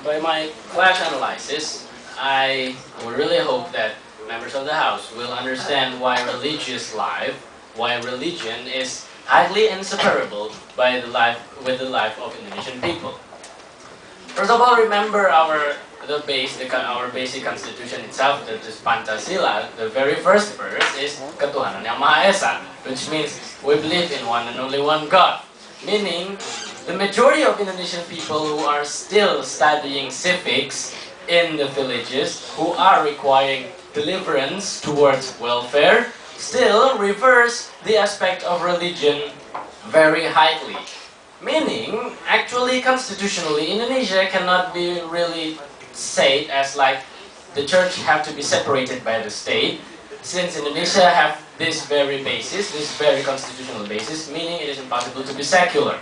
by my clash analysis, I would really hope that members of the House will understand why religious life, why religion is highly inseparable by with the life of Indonesian people. First of all, remember our basic constitution itself, that is Pancasila. The very first verse is Ketuhanan Yang Maha Esa, which means we believe in one and only one God. Meaning, the majority of Indonesian people who are still studying civics in the villages, who are requiring deliverance towards welfare, still reverse the aspect of religion very highly. Meaning, actually, constitutionally, Indonesia cannot be really said as like the church have to be separated by the state, since Indonesia have this very basis, this very constitutional basis, meaning it is impossible to be secular.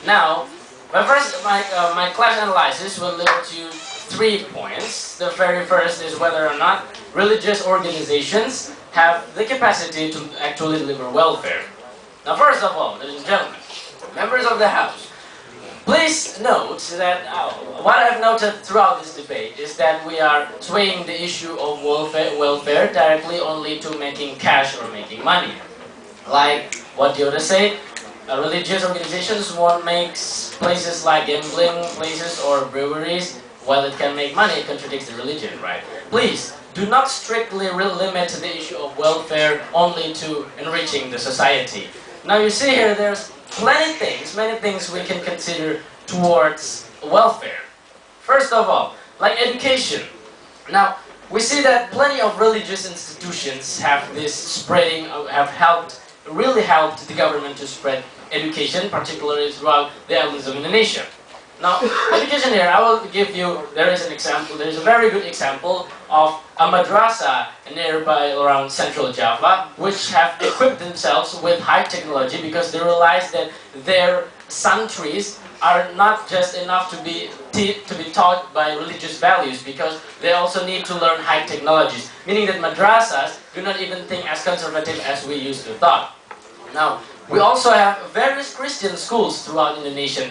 Now, my clash analysis will lead to 3 points. The very first is whether or not religious organizations have the capacity to actually deliver welfare. Now, first of all, ladies and gentlemen, members of the House, please note that what I've noted throughout this debate is that we are swaying the issue of welfare directly only to making cash or making money. Like what Yoda said, religious organizations won't make places like gambling places or breweries. While it can make money, it contradicts the religion, right? Please, do not strictly limit the issue of welfare only to enriching the society. Now you see here, there's many things we can consider towards welfare. First of all, like education. Now, we see that plenty of religious institutions have this spreading, really helped the government to spread education, particularly throughout the islands of Indonesia. Now, education here, I will give you, there is a very good example of a madrasah nearby around central Java, which have equipped themselves with high technology because they realize that their santries are not just enough to be taught by religious values, because they also need to learn high technologies, meaning that madrasas do not even think as conservative as we used to thought. Now, we also have various Christian schools throughout Indonesian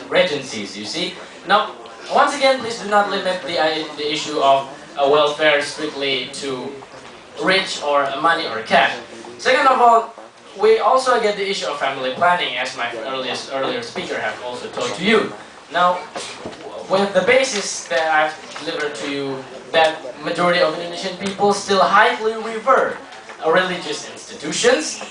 regencies, you see. Now, once again, please do not limit the issue of welfare strictly to rich or money or cash. Second of all, we also get the issue of family planning, as my earlier speaker have also told to you. Now, with the basis that I've delivered to you, that majority of Indonesian people still highly revere religious institutions,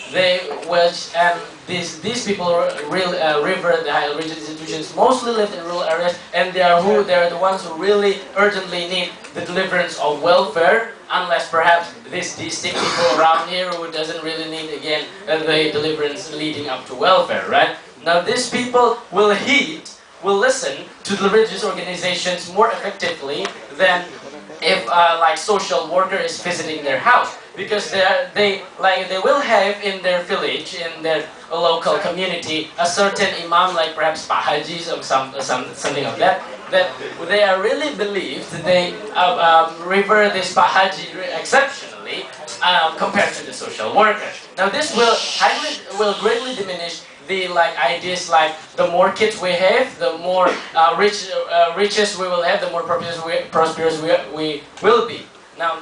these people revere the high religious institutions, mostly live in rural areas, and they are the ones who really urgently need the deliverance of welfare, unless perhaps these distinct people around here who doesn't really need, again, the deliverance leading up to welfare, right? Now, these people will listen to the religious organizations more effectively than if like social worker is visiting their house, because they will have in their village, in their local community, a certain imam, like perhaps Pak Haji or something of that they are really believed, they revere this Pak Haji exceptionally compared to the social worker. Now, this will greatly diminish the ideas like the more kids we have, the more riches we will have, the more prosperous we will be. Now,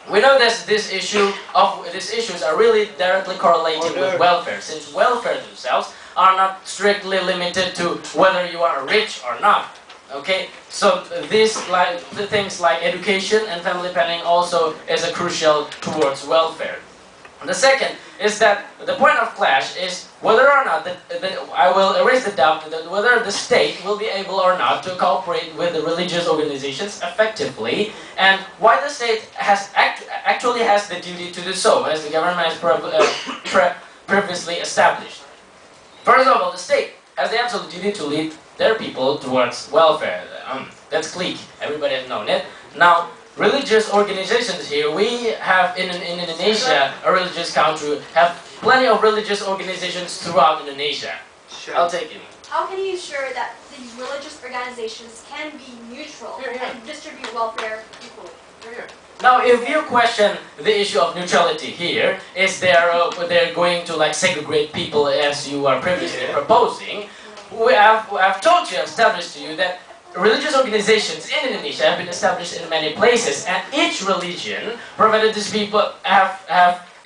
we know that these issues are really directly correlated with welfare, since welfare themselves are not strictly limited to whether you are rich or not. Okay, so these things like education and family planning also is a crucial towards welfare. The second is that the point of clash is whether or not I will erase the doubt that whether the state will be able or not to cooperate with the religious organizations effectively, and why the state actually has the duty to do so, as the government has previously established. First of all, the state has the absolute duty to lead their people towards welfare. That's clique. Everybody has known it. Now, religious organizations here, we have in Indonesia, a religious country, have plenty of religious organizations throughout Indonesia. Sure. I'll take it. How can you ensure that these religious organizations can be neutral and distribute welfare equally? Now, if you question the issue of neutrality here, is they're going to segregate people as you are previously proposing, I've established to you that religious organizations in Indonesia have been established in many places, and each religion, provided these people have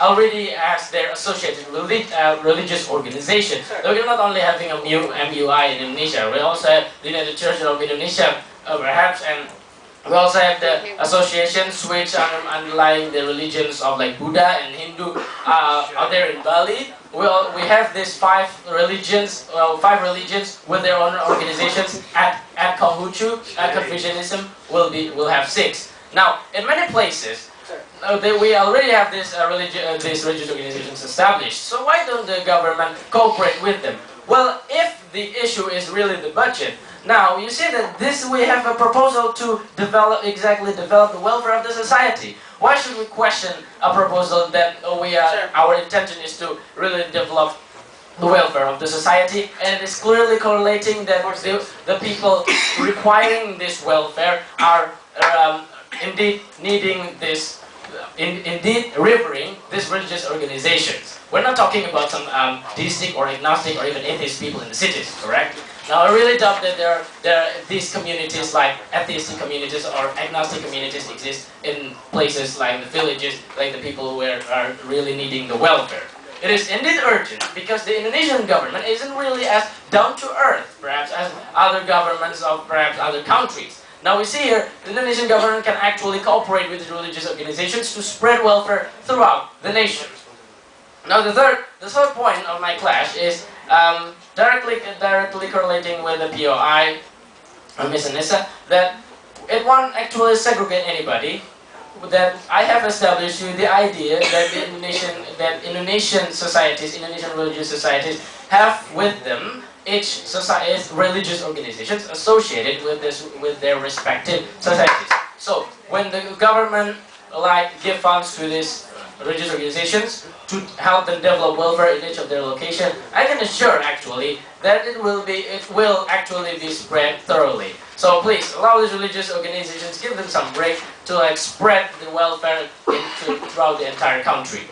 already has their associated religious organization. So we're not only having a MUI in Indonesia, we also have the United Church of Indonesia, perhaps, and we also have the associations which are underlying the religions of like Buddha and Hindu out there in Bali. We have these five religions with their own organizations. At Konghucu, Confucianism will have 6. Now, in many places, we already have these religious organizations established. So why don't the government cooperate with them? Well, if the issue is really the budget, now you see that we have a proposal to develop the welfare of the society. Why should we question a proposal that our intention is to really develop the welfare of the society, and it is clearly correlating that the people requiring this welfare are indeed needing this, indeed revering these religious organizations. We're not talking about some deistic or agnostic or even atheist people in the cities, correct? Now, I really doubt that there are these communities like atheistic communities or agnostic communities exist in places like the villages, like the people who are really needing the welfare. It is indeed urgent because the Indonesian government isn't really as down to earth, perhaps, as other governments of perhaps other countries. Now we see here, the Indonesian government can actually cooperate with the religious organizations to spread welfare throughout the nation. Now the third point of my clash is directly correlating with the POI, Ms. Anissa, that it won't actually segregate anybody. That I have established you the idea that Indonesian societies, Indonesian religious societies, have with them each society's religious organizations associated with their respective societies. So when the government give funds to these religious organizations to help them develop welfare in each of their location, I can assure actually that it will actually be spread thoroughly. So please allow these religious organizations, give them some break to spread the welfare throughout the entire country.